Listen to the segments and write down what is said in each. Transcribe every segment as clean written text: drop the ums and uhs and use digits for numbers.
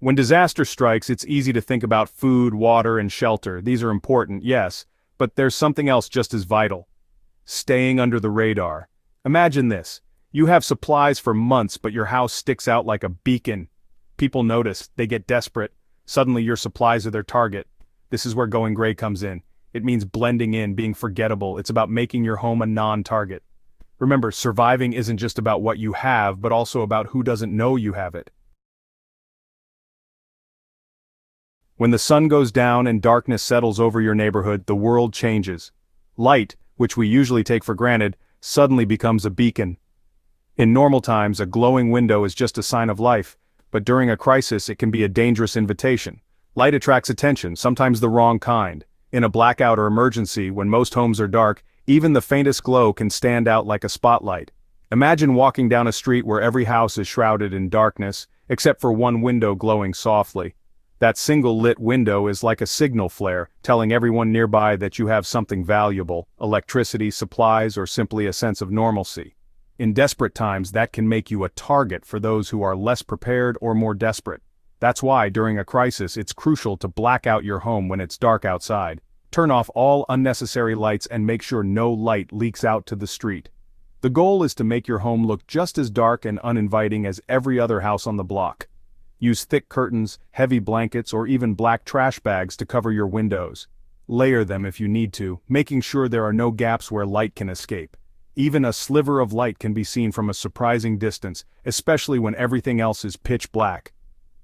When disaster strikes, it's easy to think about food, water, and shelter. These are important, yes, but there's something else just as vital. Staying under the radar. Imagine this. You have supplies for months, but your house sticks out like a beacon. People notice, they get desperate. Suddenly your supplies are their target. This is where going gray comes in. It means blending in, being forgettable. It's about making your home a non-target. Remember, surviving isn't just about what you have, but also about who doesn't know you have it. When the sun goes down and darkness settles over your neighborhood, the world changes. Light, which we usually take for granted, suddenly becomes a beacon. In normal times, a glowing window is just a sign of life, but during a crisis it can be a dangerous invitation. Light attracts attention, sometimes the wrong kind. In a blackout or emergency, when most homes are dark, even the faintest glow can stand out like a spotlight. Imagine walking down a street where every house is shrouded in darkness, except for one window glowing softly. That single lit window is like a signal flare, telling everyone nearby that you have something valuable, electricity, supplies, or simply a sense of normalcy. In desperate times, that can make you a target for those who are less prepared or more desperate. That's why, during a crisis, it's crucial to black out your home when it's dark outside. Turn off all unnecessary lights and make sure no light leaks out to the street. The goal is to make your home look just as dark and uninviting as every other house on the block. Use thick curtains, heavy blankets, or even black trash bags to cover your windows. Layer them if you need to, making sure there are no gaps where light can escape. Even a sliver of light can be seen from a surprising distance, especially when everything else is pitch black.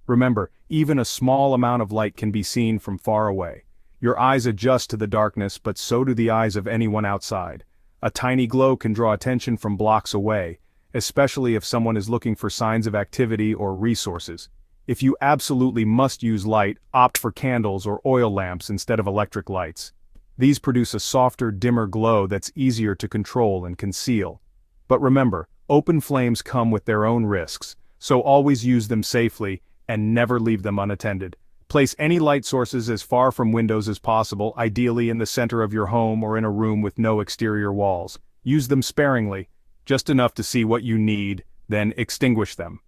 Remember, even a small amount of light can be seen from far away. Your eyes adjust to the darkness, but so do the eyes of anyone outside. A tiny glow can draw attention from blocks away, especially if someone is looking for signs of activity or resources. If you absolutely must use light, opt for candles or oil lamps instead of electric lights. These produce a softer, dimmer glow that's easier to control and conceal. But remember, open flames come with their own risks, so always use them safely and never leave them unattended. Place any light sources as far from windows as possible, ideally in the center of your home or in a room with no exterior walls. Use them sparingly, just enough to see what you need, then extinguish them.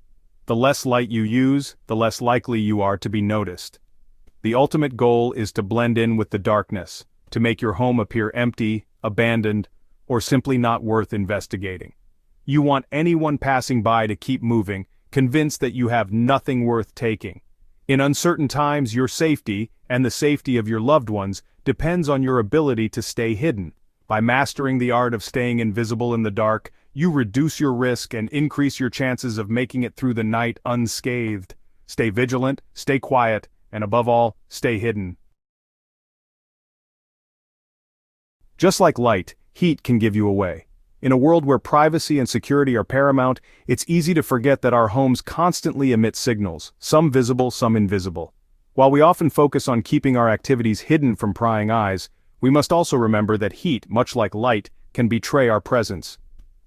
The less light you use, the less likely you are to be noticed. The ultimate goal is to blend in with the darkness, to make your home appear empty, abandoned, or simply not worth investigating. You want anyone passing by to keep moving, convinced that you have nothing worth taking. In uncertain times, your safety, and the safety of your loved ones, depends on your ability to stay hidden. By mastering the art of staying invisible in the dark, you reduce your risk and increase your chances of making it through the night unscathed. Stay vigilant, stay quiet, and above all, stay hidden. Just like light, heat can give you away. In a world where privacy and security are paramount, it's easy to forget that our homes constantly emit signals, some visible, some invisible. While we often focus on keeping our activities hidden from prying eyes, we must also remember that heat, much like light, can betray our presence.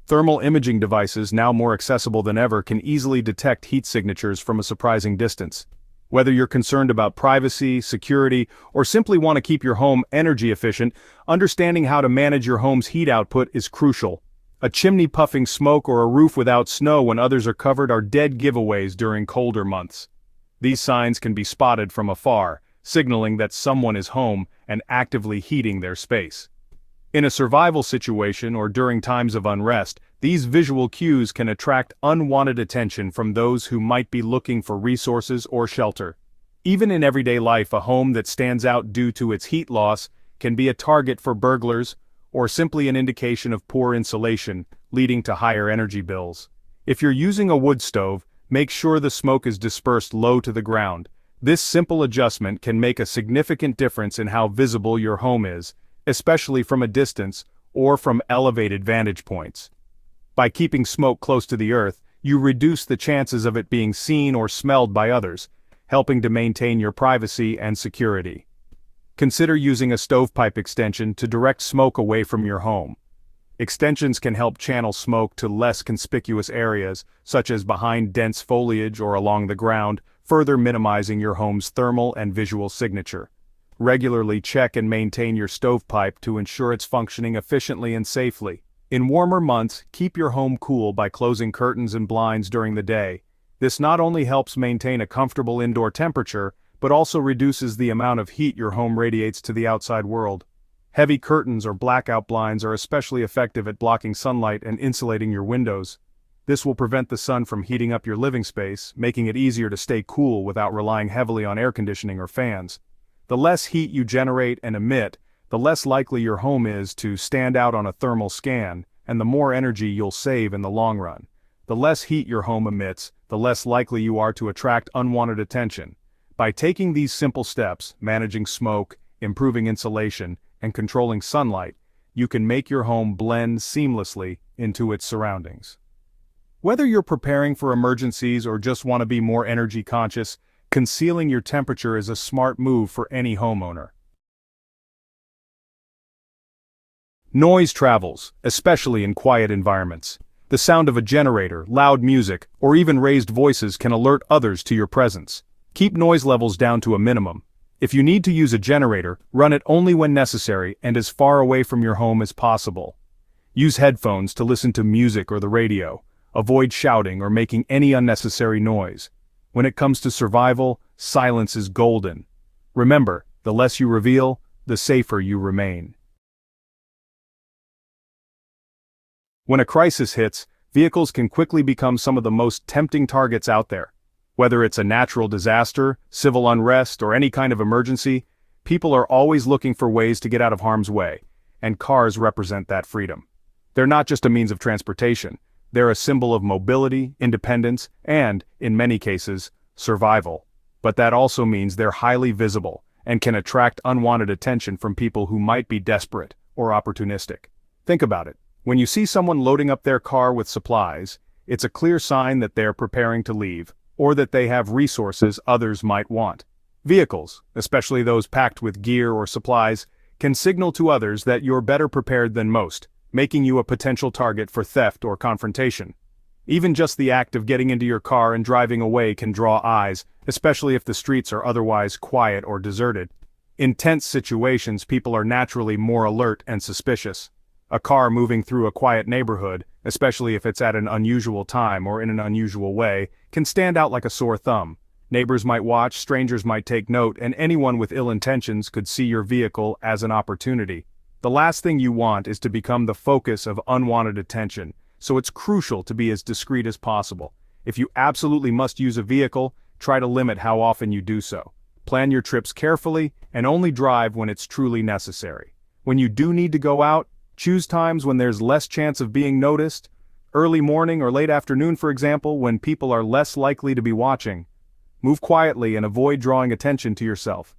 Thermal imaging devices, now more accessible than ever, can easily detect heat signatures from a surprising distance. Whether you're concerned about privacy, security, or simply want to keep your home energy efficient, understanding how to manage your home's heat output is crucial. A chimney puffing smoke or a roof without snow when others are covered are dead giveaways during colder months. These signs can be spotted from afar, signaling that someone is home and actively heating their space. In a survival situation or during times of unrest, these visual cues can attract unwanted attention from those who might be looking for resources or shelter. Even in everyday life, a home that stands out due to its heat loss can be a target for burglars, or simply an indication of poor insulation, leading to higher energy bills. If you're using a wood stove, make sure the smoke is dispersed low to the ground. This simple adjustment can make a significant difference in how visible your home is, especially from a distance or from elevated vantage points. By keeping smoke close to the earth, you reduce the chances of it being seen or smelled by others, helping to maintain your privacy and security. Consider using a stovepipe extension to direct smoke away from your home. Extensions can help channel smoke to less conspicuous areas, such as behind dense foliage or along the ground, further minimizing your home's thermal and visual signature. Regularly check and maintain your stovepipe to ensure it's functioning efficiently and safely. In warmer months, keep your home cool by closing curtains and blinds during the day. This not only helps maintain a comfortable indoor temperature, but also reduces the amount of heat your home radiates to the outside world. Heavy curtains or blackout blinds are especially effective at blocking sunlight and insulating your windows. This will prevent the sun from heating up your living space, making it easier to stay cool without relying heavily on air conditioning or fans. The less heat you generate and emit, the less likely your home is to stand out on a thermal scan, and the more energy you'll save in the long run. The less heat your home emits, the less likely you are to attract unwanted attention. By taking these simple steps, managing smoke, improving insulation, and controlling sunlight, you can make your home blend seamlessly into its surroundings. Whether you're preparing for emergencies or just want to be more energy conscious, concealing your temperature is a smart move for any homeowner. Noise travels, especially in quiet environments. The sound of a generator, loud music, or even raised voices can alert others to your presence. Keep noise levels down to a minimum. If you need to use a generator, run it only when necessary and as far away from your home as possible. Use headphones to listen to music or the radio. Avoid shouting or making any unnecessary noise. When it comes to survival, silence is golden. Remember, the less you reveal, the safer you remain. When a crisis hits, vehicles can quickly become some of the most tempting targets out there. Whether it's a natural disaster, civil unrest, or any kind of emergency, people are always looking for ways to get out of harm's way, and cars represent that freedom. They're not just a means of transportation, they're a symbol of mobility, independence, and, in many cases, survival. But that also means they're highly visible, and can attract unwanted attention from people who might be desperate or opportunistic. Think about it. When you see someone loading up their car with supplies, it's a clear sign that they're preparing to leave, or that they have resources others might want. Vehicles, especially those packed with gear or supplies, can signal to others that you're better prepared than most, making you a potential target for theft or confrontation. Even just the act of getting into your car and driving away can draw eyes, especially if the streets are otherwise quiet or deserted. In tense situations, people are naturally more alert and suspicious. A car moving through a quiet neighborhood, especially if it's at an unusual time or in an unusual way, can stand out like a sore thumb. Neighbors might watch, strangers might take note, and anyone with ill intentions could see your vehicle as an opportunity. The last thing you want is to become the focus of unwanted attention, so it's crucial to be as discreet as possible. If you absolutely must use a vehicle, try to limit how often you do so. Plan your trips carefully, and only drive when it's truly necessary. When you do need to go out, choose times when there's less chance of being noticed, early morning or late afternoon for example, when people are less likely to be watching. Move quietly and avoid drawing attention to yourself.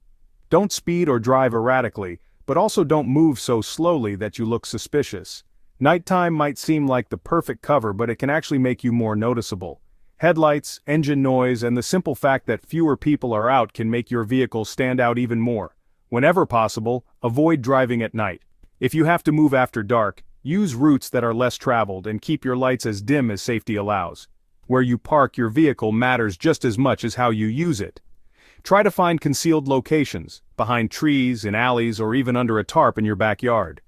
Don't speed or drive erratically, but also don't move so slowly that you look suspicious. Nighttime might seem like the perfect cover, but it can actually make you more noticeable. Headlights, engine noise, and the simple fact that fewer people are out can make your vehicle stand out even more. Whenever possible, avoid driving at night. If you have to move after dark, use routes that are less traveled and keep your lights as dim as safety allows. Where you park your vehicle matters just as much as how you use it. Try to find concealed locations, behind trees, in alleys, or even under a tarp in your backyard.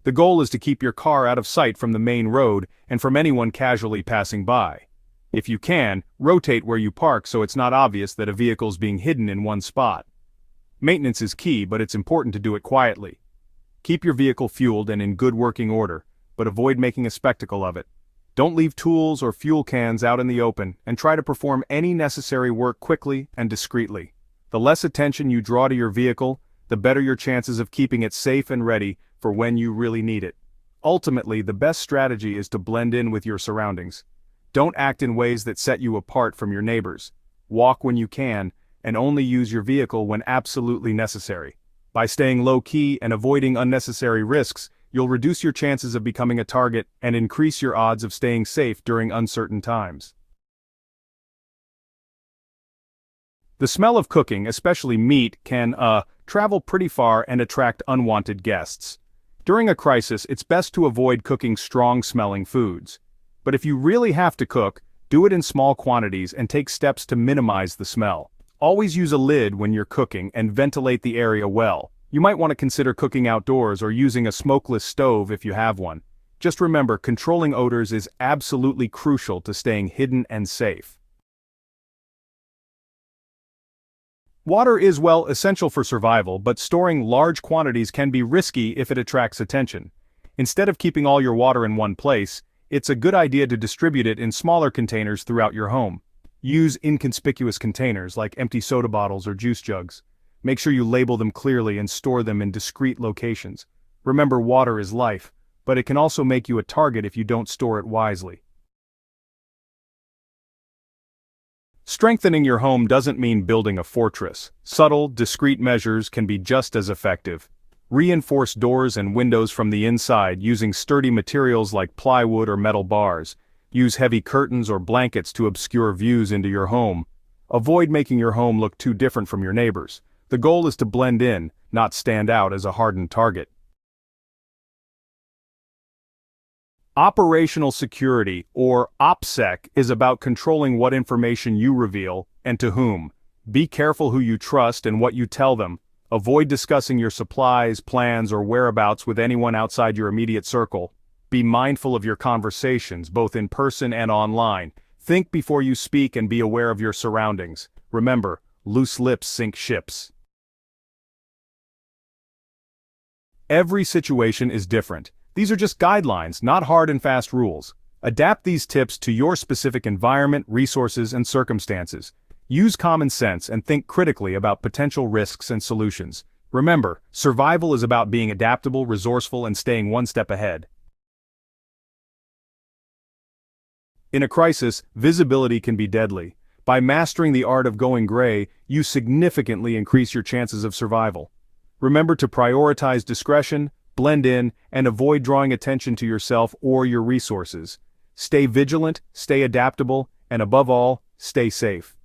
The goal is to keep your car out of sight from the main road and from anyone casually passing by. If you can, rotate where you park so it's not obvious that a vehicle's being hidden in one spot. Maintenance is key, but it's important to do it quietly. Keep your vehicle fueled and in good working order, but avoid making a spectacle of it. Don't leave tools or fuel cans out in the open, and try to perform any necessary work quickly and discreetly. The less attention you draw to your vehicle, the better your chances of keeping it safe and ready for when you really need it. Ultimately, the best strategy is to blend in with your surroundings. Don't act in ways that set you apart from your neighbors. Walk when you can, and only use your vehicle when absolutely necessary. By staying low-key and avoiding unnecessary risks, you'll reduce your chances of becoming a target and increase your odds of staying safe during uncertain times. The smell of cooking, especially meat, can travel pretty far and attract unwanted guests. During a crisis, it's best to avoid cooking strong-smelling foods. But if you really have to cook, do it in small quantities and take steps to minimize the smell. Always use a lid when you're cooking and ventilate the area well. You might want to consider cooking outdoors or using a smokeless stove if you have one. Just remember, controlling odors is absolutely crucial to staying hidden and safe. Water is, well, essential for survival, but storing large quantities can be risky if it attracts attention. Instead of keeping all your water in one place, it's a good idea to distribute it in smaller containers throughout your home. Use inconspicuous containers like empty soda bottles or juice jugs. Make sure you label them clearly and store them in discreet locations. Remember, water is life, but it can also make you a target if you don't store it wisely. Strengthening your home doesn't mean building a fortress. Subtle, discreet measures can be just as effective. Reinforce doors and windows from the inside using sturdy materials like plywood or metal bars. Use heavy curtains or blankets to obscure views into your home. Avoid making your home look too different from your neighbors. The goal is to blend in, not stand out as a hardened target. Operational security, or OPSEC, is about controlling what information you reveal, and to whom. Be careful who you trust and what you tell them. Avoid discussing your supplies, plans, or whereabouts with anyone outside your immediate circle. Be mindful of your conversations, both in person and online. Think before you speak and be aware of your surroundings. Remember, loose lips sink ships. Every situation is different. These are just guidelines, not hard and fast rules. Adapt these tips to your specific environment, resources, and circumstances. Use common sense and think critically about potential risks and solutions. Remember, survival is about being adaptable, resourceful, and staying one step ahead. In a crisis, visibility can be deadly. By mastering the art of going gray, you significantly increase your chances of survival. Remember to prioritize discretion, blend in, and avoid drawing attention to yourself or your resources. Stay vigilant, stay adaptable, and above all, stay safe.